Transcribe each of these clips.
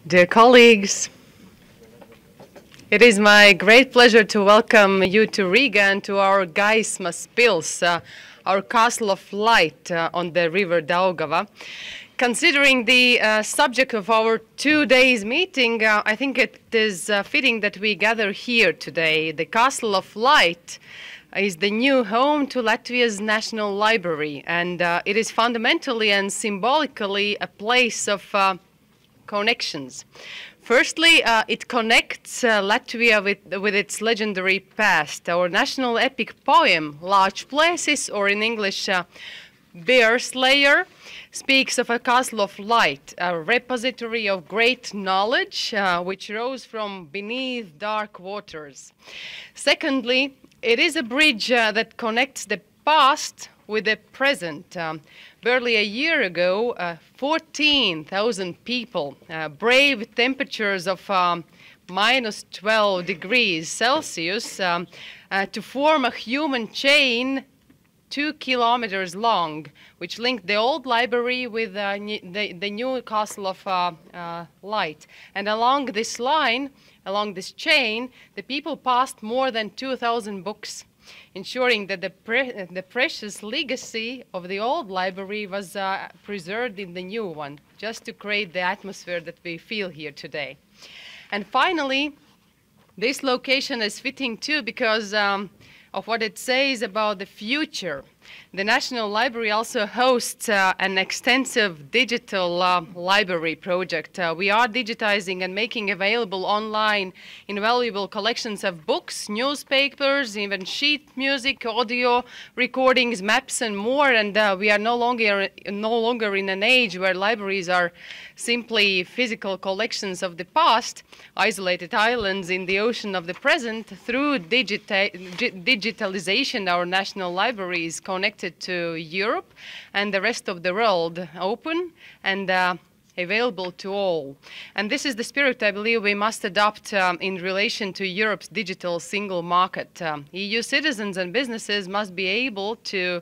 Dear colleagues, it is my great pleasure to welcome you to Riga and to our Reizniece-Ozola, our castle of light on the river Daugava. Considering the subject of our 2 days meeting, I think it is fitting that we gather here today. The Castle of Light is the new home to Latvia's National Library, and it is fundamentally and symbolically a place of connections. Firstly, it connects Latvia with its legendary past. Our national epic poem, Large Places, or in English, Bear Slayer, speaks of a castle of light, a repository of great knowledge which rose from beneath dark waters. Secondly, it is a bridge that connects the past with the present. Barely a year ago, 14,000 people braved temperatures of minus 12 degrees Celsius to form a human chain 2 kilometers long, which linked the old library with the new Castle of Light. And along this line, along this chain, the people passed more than 2,000 books, ensuring that the precious legacy of the old library was preserved in the new one, just to create the atmosphere that we feel here today. And finally, this location is fitting too because of what it says about the future. The National Library also hosts an extensive digital library project. We are digitizing and making available online invaluable collections of books, newspapers, even sheet music, audio recordings, maps, and more. And we are no longer in an age where libraries are simply physical collections of the past, isolated islands in the ocean of the present. Through digitalization, our national library is connected to Europe and the rest of the world, open and available to all. And this is the spirit I believe we must adopt in relation to Europe's digital single market. EU citizens and businesses must be able to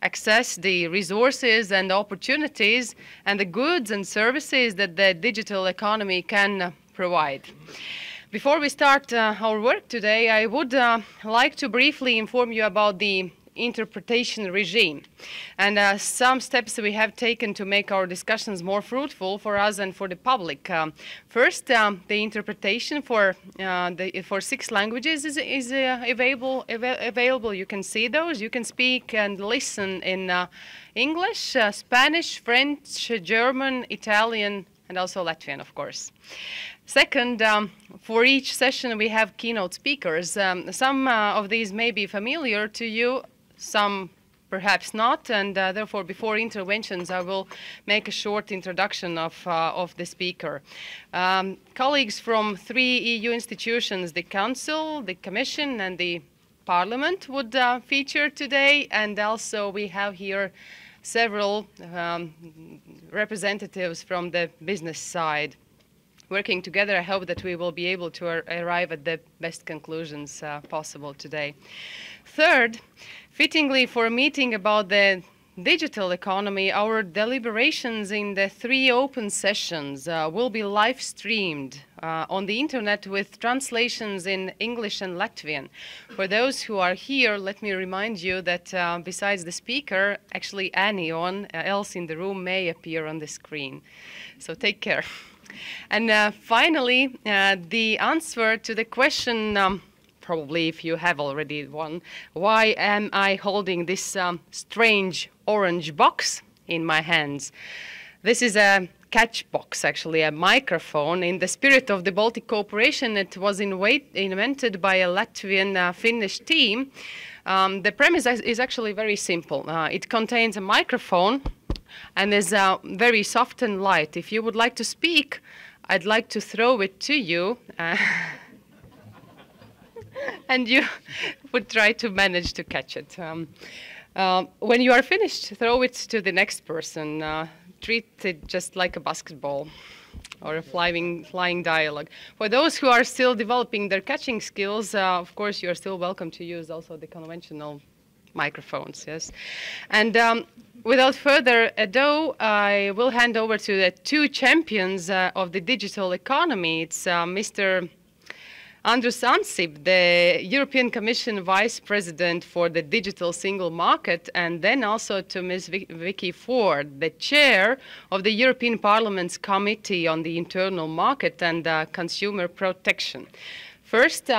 access the resources and opportunities and the goods and services that the digital economy can provide. Before we start our work today, I would like to briefly inform you about the interpretation regime and some steps we have taken to make our discussions more fruitful for us and for the public. First, the interpretation for 6 languages is available. You can see those. You can speak and listen in English, Spanish, French, German, Italian, and also Latvian, of course. Second, for each session we have keynote speakers. Some of these may be familiar to you, some perhaps not, and therefore before interventions I will make a short introduction of the speaker. Colleagues from 3 EU institutions, the Council, the Commission and the Parliament would feature today, and also we have here several representatives from the business side. Working together, I hope that we will be able to arrive at the best conclusions possible today. Third, fittingly for a meeting about the digital economy, our deliberations in the 3 open sessions will be live streamed on the internet with translations in English and Latvian. For those who are here, let me remind you that besides the speaker, actually anyone else in the room may appear on the screen. So take care. And finally, the answer to the question, probably if you have already one, why am I holding this strange orange box in my hands? This is a catch box, actually, a microphone. In the spirit of the Baltic cooperation, it was invented by a Latvian-Finnish team. The premise is actually very simple. It contains a microphone and is very soft and light. If you would like to speak, I'd like to throw it to you. And you would try to manage to catch it. When you are finished, throw it to the next person. Treat it just like a basketball or a flying dialogue. For those who are still developing their catching skills, of course, you are still welcome to use also the conventional microphones, yes. And without further ado, I will hand over to the two champions of the digital economy. It's Mr. Andrus Ansip, the European Commission Vice President for the Digital Single Market, and then also to Ms. Vicky Ford, the Chair of the European Parliament's Committee on the Internal Market and Consumer Protection. First,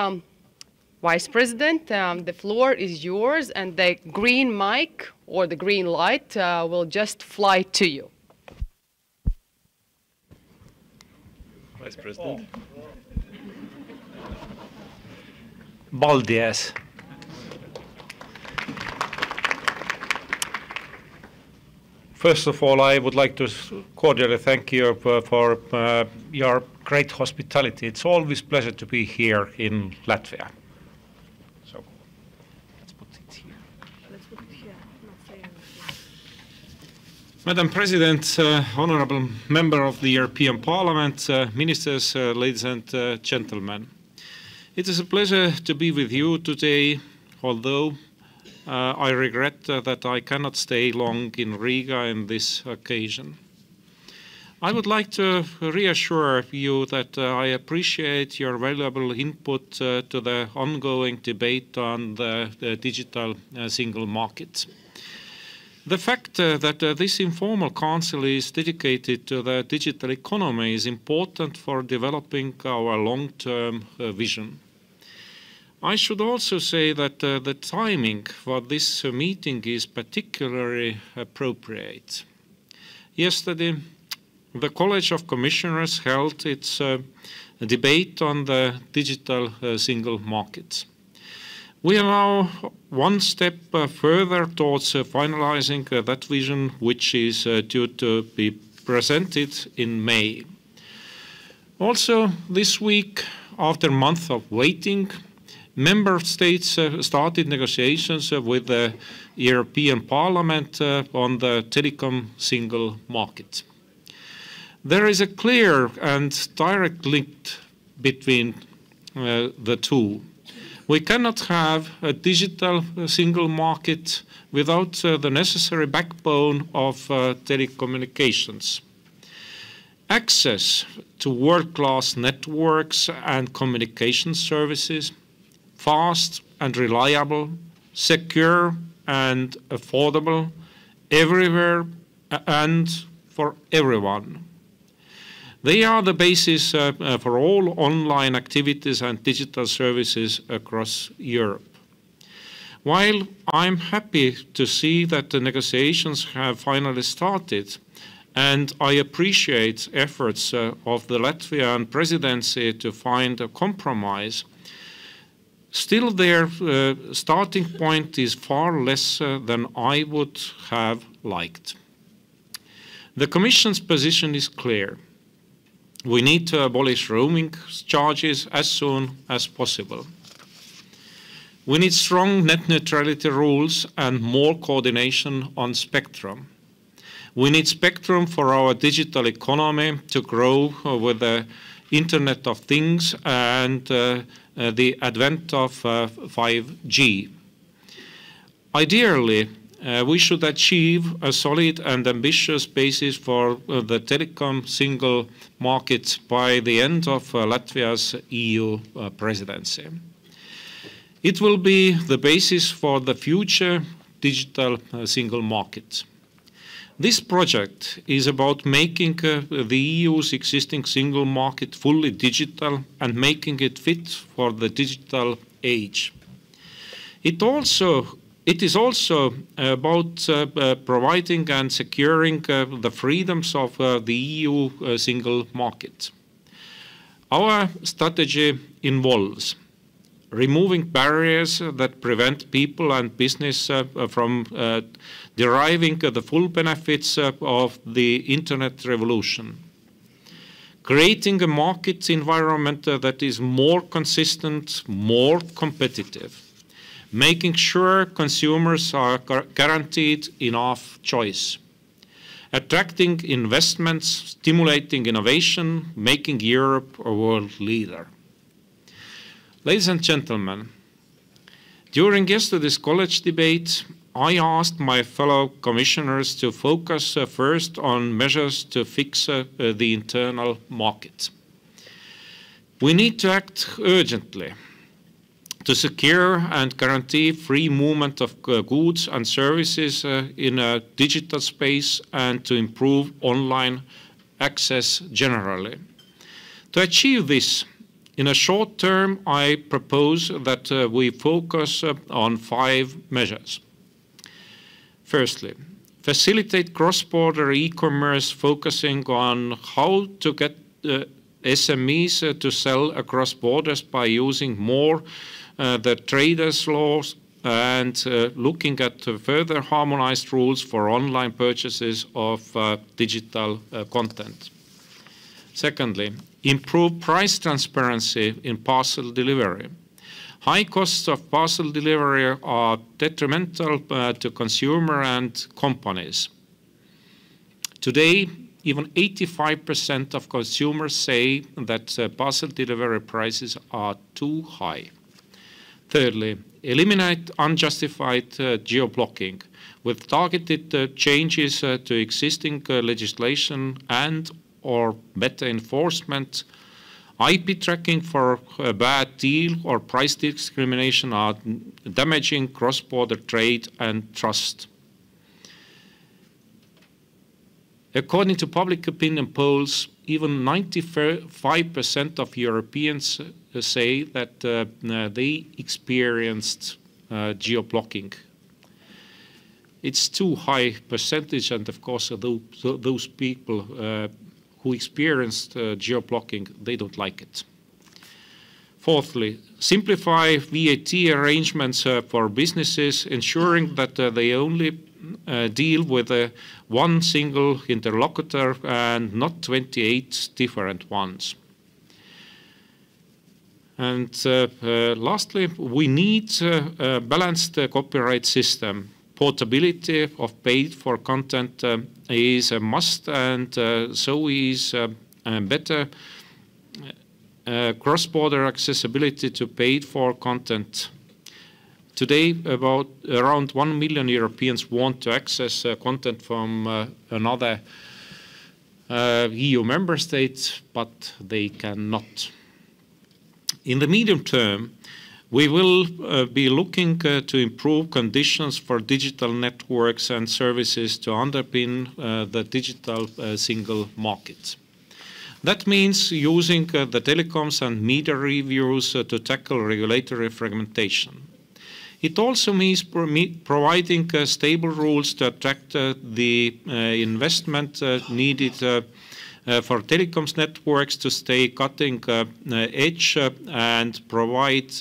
Vice President, the floor is yours, and the green mic or the green light will just fly to you. Vice President. Baldies. First of all, I would like to cordially thank you for your great hospitality. It's always a pleasure to be here in Latvia. So, let's put it here. Madam President, Honourable Member of the European Parliament, Ministers, ladies and gentlemen. It is a pleasure to be with you today, although I regret that I cannot stay long in Riga on this occasion. I would like to reassure you that I appreciate your valuable input to the ongoing debate on the digital single market. The fact that this informal council is dedicated to the digital economy is important for developing our long-term vision. I should also say that the timing for this meeting is particularly appropriate. Yesterday, the College of Commissioners held its debate on the digital single market. We are now one step further towards finalizing that vision, which is due to be presented in May. Also, this week, after a month of waiting, Member States started negotiations with the European Parliament on the telecom single market. There is a clear and direct link between the two. We cannot have a digital single market without the necessary backbone of telecommunications. Access to world-class networks and communication services, fast and reliable, secure and affordable, everywhere and for everyone. They are the basis for all online activities and digital services across Europe. While I'm happy to see that the negotiations have finally started, and I appreciate efforts of the Latvian presidency to find a compromise, still their starting point is far less than I would have liked. The Commission's position is clear. We need to abolish roaming charges as soon as possible. We need strong net neutrality rules and more coordination on spectrum. We need spectrum for our digital economy to grow with the Internet of Things and the advent of 5G. Ideally, we should achieve a solid and ambitious basis for the telecom single market by the end of Latvia's EU presidency. It will be the basis for the future digital single market. This project is about making the EU's existing single market fully digital and making it fit for the digital age. It is also about providing and securing the freedoms of the EU single market. Our strategy involves removing barriers that prevent people and business from deriving the full benefits of the Internet revolution, creating a market environment that is more consistent, more competitive, making sure consumers are guaranteed enough choice, attracting investments, stimulating innovation, making Europe a world leader. Ladies and gentlemen, During yesterday's college debate, I asked my fellow commissioners to focus first on measures to fix the internal market. We need to act urgently to secure and guarantee free movement of goods and services in a digital space and to improve online access generally. To achieve this, in a short term, I propose that we focus on 5 measures. Firstly, facilitate cross-border e-commerce, focusing on how to get SMEs to sell across borders by using more the traders' laws and looking at further harmonized rules for online purchases of digital content. Secondly, improve price transparency in parcel delivery. High costs of parcel delivery are detrimental to consumer and companies. Today, even 85% of consumers say that parcel delivery prices are too high. Thirdly, eliminate unjustified geo-blocking with targeted changes to existing legislation and or better enforcement. IP tracking for a bad deal or price discrimination are damaging cross-border trade and trust. According to public opinion polls, even 95% of Europeans say that they experienced geo-blocking. It's too high percentage, and of course those people who experienced geo-blocking, they don't like it. Fourthly, simplify VAT arrangements for businesses, ensuring that they only deal with one single interlocutor and not 28 different ones. And lastly, we need a balanced copyright system. Portability of paid-for content is a must, and so is better cross-border accessibility to paid-for content. Today, around 1 million Europeans want to access content from another EU member state, but they cannot. In the medium term, we will be looking to improve conditions for digital networks and services to underpin the digital single market. That means using the telecoms and media reviews to tackle regulatory fragmentation. It also means providing stable rules to attract the investment needed for telecoms networks to stay cutting edge and provide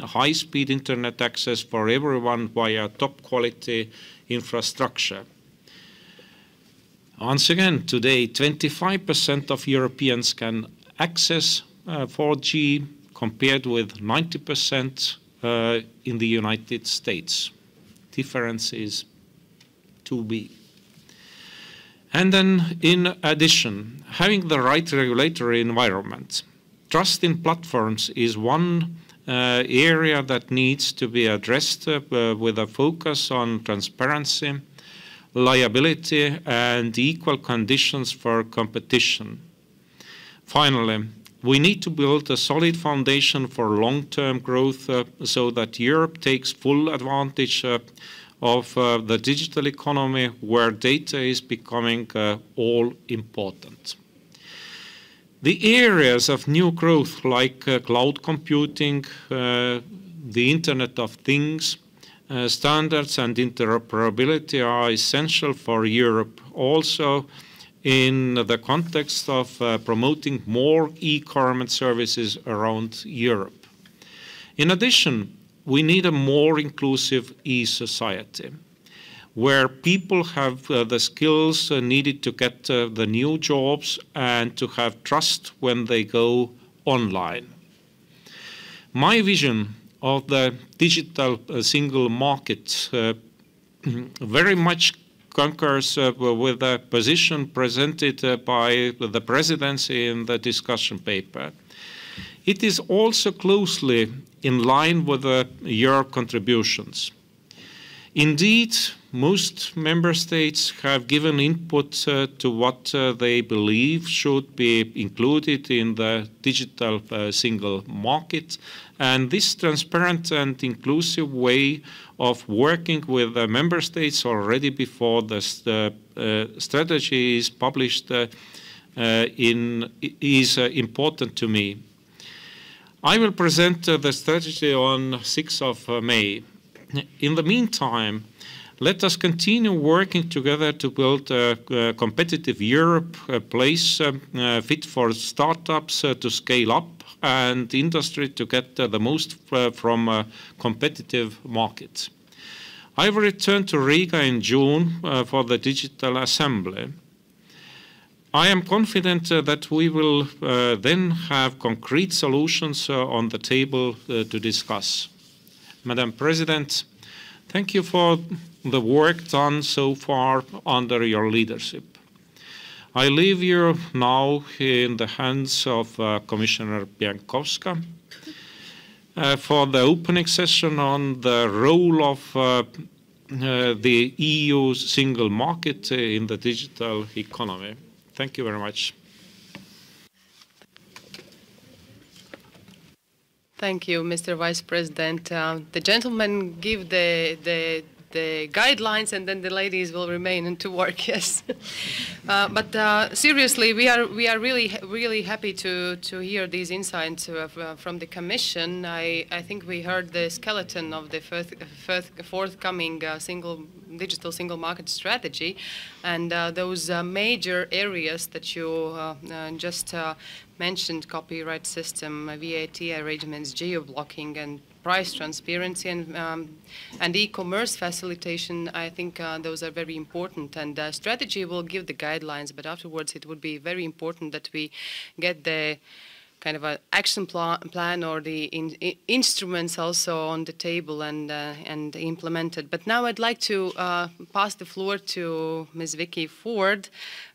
high-speed internet access for everyone via top-quality infrastructure. Once again, today, 25% of Europeans can access 4G compared with 90% in the United States. Difference is too big. And then, in addition, having the right regulatory environment. Trust in platforms is one area that needs to be addressed with a focus on transparency, liability, and equal conditions for competition. Finally, we need to build a solid foundation for long-term growth so that Europe takes full advantage of the digital economy, where data is becoming all important. The areas of new growth like cloud computing, the Internet of Things, standards and interoperability are essential for Europe, also in the context of promoting more e-government services around Europe. In addition, we need a more inclusive e-society, where people have the skills needed to get the new jobs and to have trust when they go online. My vision of the digital single market very much concurs with the position presented by the presidency in the discussion paper. It is also closely in line with your contributions. Indeed, most member states have given input to what they believe should be included in the digital single market, and this transparent and inclusive way of working with the member states already before the strategy is published is important to me. I will present the strategy on 6th of May. In the meantime, let us continue working together to build a competitive Europe, a place fit for startups to scale up and industry to get the most from a competitive market. I will return to Riga in June for the Digital Assembly. I am confident that we will then have concrete solutions on the table to discuss. Madam President, thank you for the work done so far under your leadership. I leave you now in the hands of Commissioner Biankowska for the opening session on the role of the EU single market in the digital economy. Thank you very much. Thank you, Mr. Vice President. The gentlemen give the guidelines, and then the ladies will remain to work. Yes, but seriously, we are really happy to hear these insights from the Commission. I think we heard the skeleton of the forthcoming digital single market strategy, and those major areas that you just mentioned: copyright system, VAT arrangements, geo-blocking, and price transparency, and e-commerce facilitation. I think those are very important, and the strategy will give the guidelines, but afterwards it would be very important that we get the kind of an action plan or the instruments also on the table and implemented. But now I'd like to pass the floor to Ms. Vicky Ford,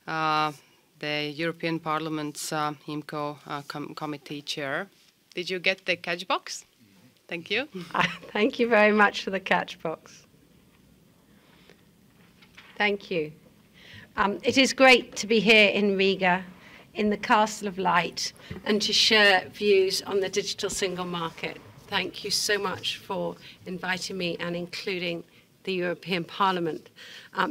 the European Parliament's IMCO committee chair. Did you get the catch box? Thank you. Thank you very much for the catch box. Thank you. It is great to be here in Riga, in the Castle of Light, and to share views on the digital single market. Thank you so much for inviting me and including the European Parliament.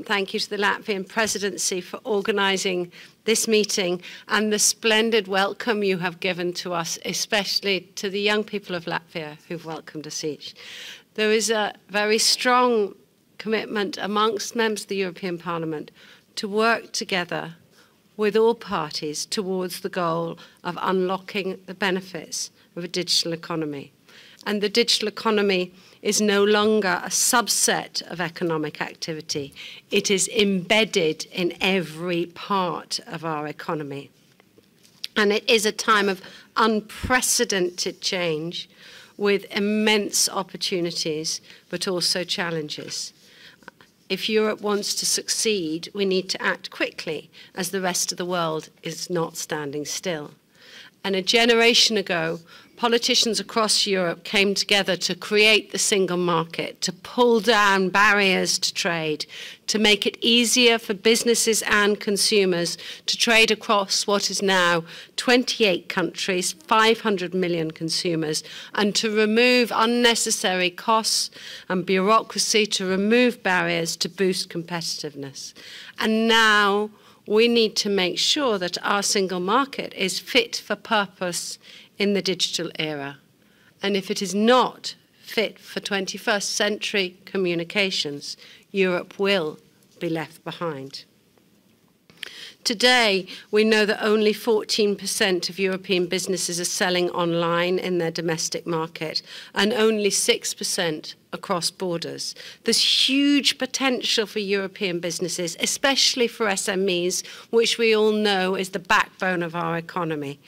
Thank you to the Latvian presidency for organising this meeting and the splendid welcome you have given to us, especially to the young people of Latvia who've welcomed us each. There is a very strong commitment amongst members of the European Parliament to work together with all parties towards the goal of unlocking the benefits of a digital economy. And the digital economy is no longer a subset of economic activity. It is embedded in every part of our economy. And it is a time of unprecedented change with immense opportunities, but also challenges. If Europe wants to succeed, we need to act quickly, as the rest of the world is not standing still. And a generation ago, politicians across Europe came together to create the single market, to pull down barriers to trade, to make it easier for businesses and consumers to trade across what is now 28 countries, 500 million consumers, and to remove unnecessary costs and bureaucracy, to remove barriers, to boost competitiveness. And now we need to make sure that our single market is fit for purpose in the digital era. And if it is not fit for 21st century communications, Europe will be left behind. Today, we know that only 14% of European businesses are selling online in their domestic market, and only 6% across borders. There's huge potential for European businesses, especially for SMEs, which we all know is the backbone of our economy.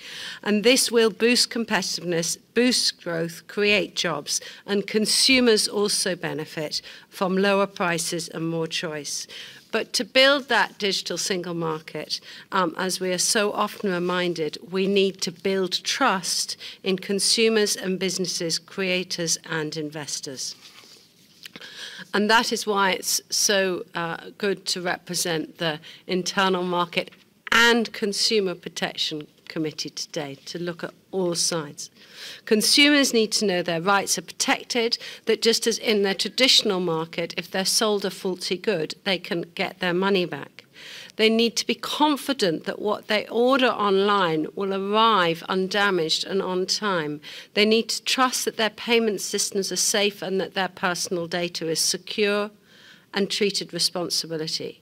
And this will boost competitiveness, boost growth, create jobs, and consumers also benefit from lower prices and more choice. But to build that digital single market, as we are so often reminded, we need to build trust in consumers and businesses, creators and investors. And that is why it's so good to represent the Internal Market and Consumer Protection Committee today, to look at all sides. Consumers need to know their rights are protected, that just as in their traditional market, if they're sold a faulty good, they can get their money back. They need to be confident that what they order online will arrive undamaged and on time. They need to trust that their payment systems are safe and that their personal data is secure and treated responsibly.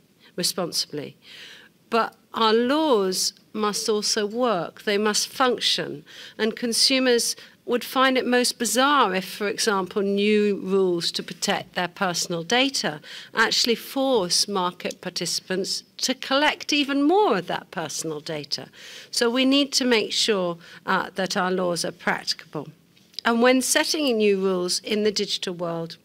But our laws must also work. They must function. And consumers would find it most bizarre if, for example, new rules to protect their personal data actually force market participants to collect even more of that personal data. So we need to make sure that our laws are practicable. And when setting new rules in the digital world,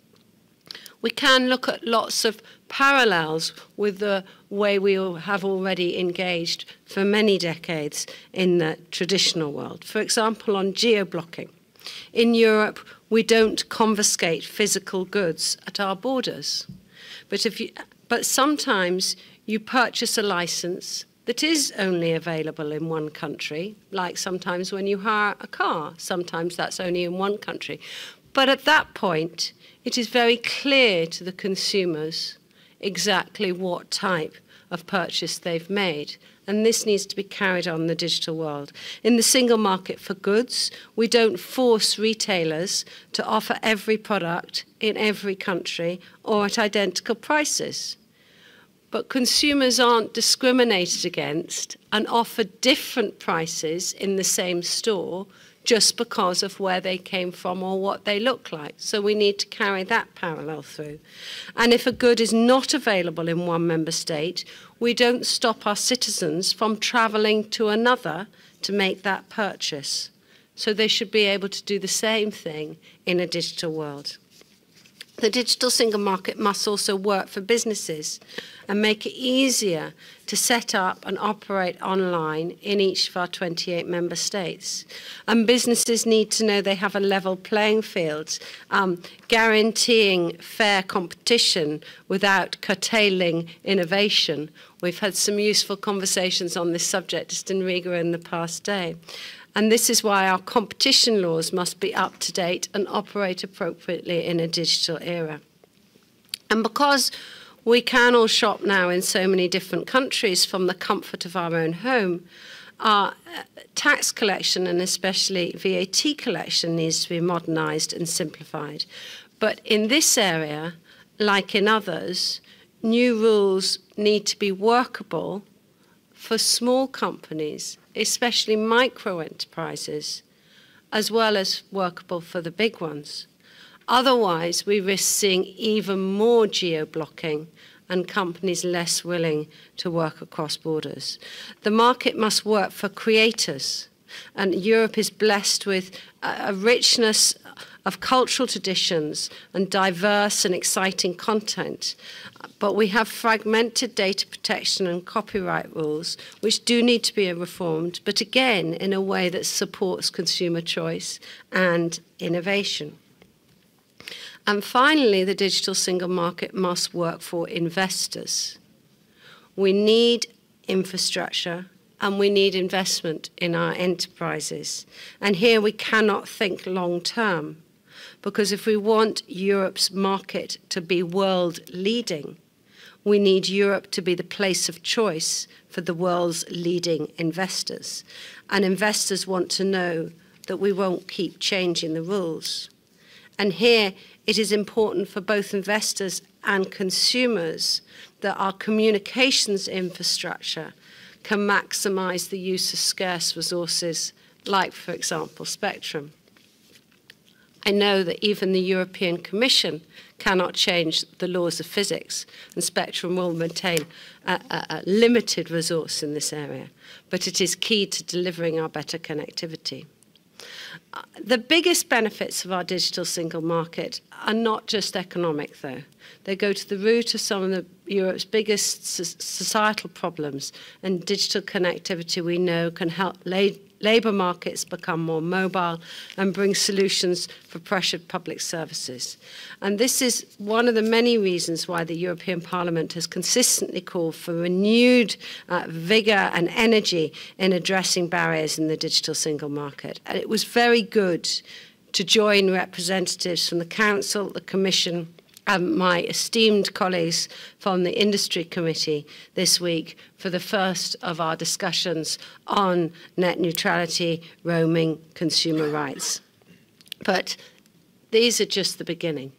we can look at lots of parallels with the way we have already engaged for many decades in the traditional world. For example, on geo-blocking. In Europe, we don't confiscate physical goods at our borders. But sometimes you purchase a license that is only available in one country, like sometimes when you hire a car. Sometimes that's only in one country. But at that point, it is very clear to the consumers exactly what type of purchase they've made. And this needs to be carried on in the digital world. In the single market for goods, we don't force retailers to offer every product in every country or at identical prices. But consumers aren't discriminated against and offer different prices in the same store just because of where they came from or what they look like. So we need to carry that parallel through. And if a good is not available in one member state, we don't stop our citizens from travelling to another to make that purchase. So they should be able to do the same thing in a digital world. The digital single market must also work for businesses and make it easier to set up and operate online in each of our 28 member states. And businesses need to know they have a level playing field, guaranteeing fair competition without curtailing innovation. We've had some useful conversations on this subject just in Riga in the past day. And this is why our competition laws must be up to date and operate appropriately in a digital era. And because we can all shop now in so many different countries from the comfort of our own home, our tax collection and especially VAT collection needs to be modernised and simplified. But in this area, like in others, new rules need to be workable for small companies, especially micro enterprises, as well as workable for the big ones. Otherwise, we risk seeing even more geo-blocking and companies less willing to work across borders. The market must work for creators, and Europe is blessed with a richness of cultural traditions and diverse and exciting content. But we have fragmented data protection and copyright rules, which do need to be reformed, but again, in a way that supports consumer choice and innovation. And finally, the digital single market must work for investors. We need infrastructure and we need investment in our enterprises. And here we cannot think long term, because if we want Europe's market to be world leading, we need Europe to be the place of choice for the world's leading investors. And investors want to know that we won't keep changing the rules. And here it is important for both investors and consumers that our communications infrastructure can maximize the use of scarce resources, like, for example, spectrum. I know that even the European Commission cannot change the laws of physics, and spectrum will maintain a limited resource in this area, but it is key to delivering our better connectivity. The biggest benefits of our digital single market are not just economic, though. They go to the root of some of Europe's biggest societal problems, and digital connectivity, we know, can help labour markets become more mobile and bring solutions for pressured public services. And this is one of the many reasons why the European Parliament has consistently called for renewed vigour and energy in addressing barriers in the digital single market. And it was very good to join representatives from the Council, the Commission, and my esteemed colleagues from the Industry Committee this week for the first of our discussions on net neutrality, roaming, consumer rights. But these are just the beginning.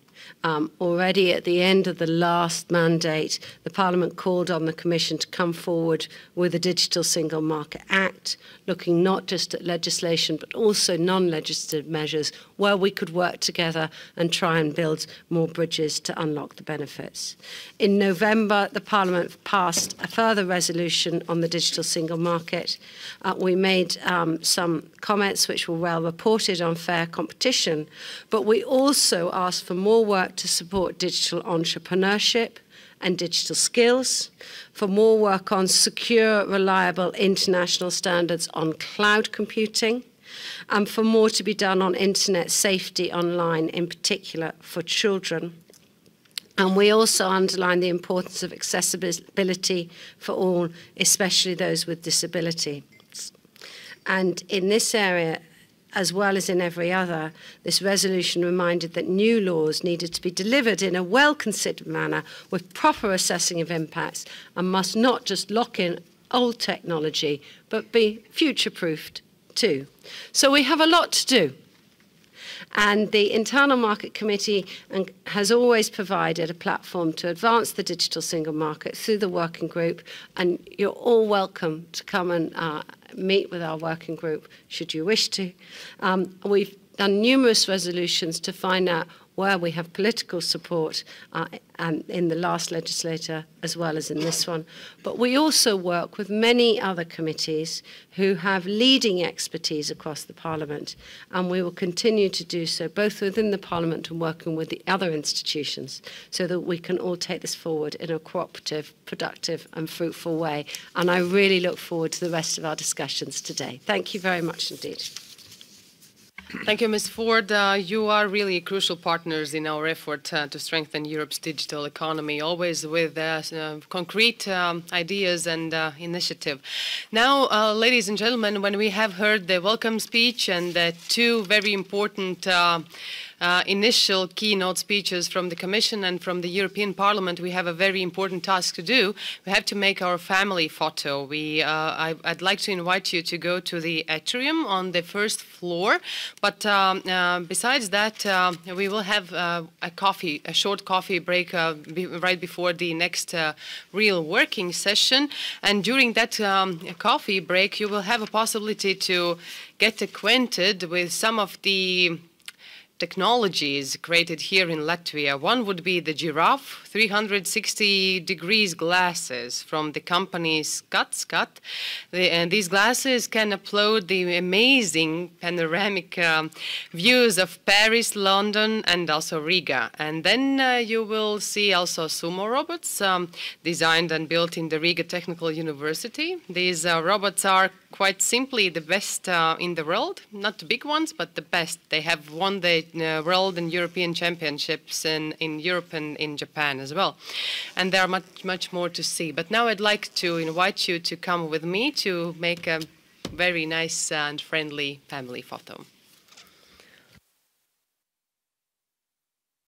Already at the end of the last mandate, the Parliament called on the Commission to come forward with a Digital Single Market Act, looking not just at legislation but also non-legislative measures where we could work together and try and build more bridges to unlock the benefits. In November, the Parliament passed a further resolution on the Digital Single Market. We made some comments which were well reported on fair competition, but we also asked for more work to support digital entrepreneurship and digital skills, for more work on secure, reliable international standards on cloud computing, and for more to be done on internet safety online, in particular for children. And we also underline the importance of accessibility for all, especially those with disability. And in this area, as well as in every other, this resolution reminded that new laws needed to be delivered in a well-considered manner with proper assessing of impacts and must not just lock in old technology, but be future-proofed too. So we have a lot to do. And the Internal Market Committee has always provided a platform to advance the digital single market through the working group, and you're all welcome to come and meet with our working group should you wish to. We've done numerous resolutions to find out where we have political support in the last legislature as well as in this one. But we also work with many other committees who have leading expertise across the Parliament, and we will continue to do so both within the Parliament and working with the other institutions so that we can all take this forward in a cooperative, productive and fruitful way. And I really look forward to the rest of our discussions today. Thank you very much indeed. Thank you, Ms. Ford. You are really crucial partners in our effort to strengthen Europe's digital economy, always with concrete ideas and initiative. Now, ladies and gentlemen, when we have heard the welcome speech and the two very important initial keynote speeches from the Commission and from the European Parliament, we have a very important task to do. We have to make our family photo. I'd like to invite you to go to the atrium on the first floor. But besides that, we will have a short coffee break right before the next real working session. And during that coffee break, you will have a possibility to get acquainted with some of the technologies created here in Latvia. One would be the giraffe 360 degrees glasses from the company Scott. And these glasses can upload the amazing panoramic views of Paris, London, and also Riga. And then you will see also sumo robots designed and built in the Riga Technical University. These robots are quite simply the best in the world, not the big ones, but the best. They have won the world and European championships in Europe and in Japan as well. And there are much more to see. But now I'd like to invite you to come with me to make a very nice and friendly family photo.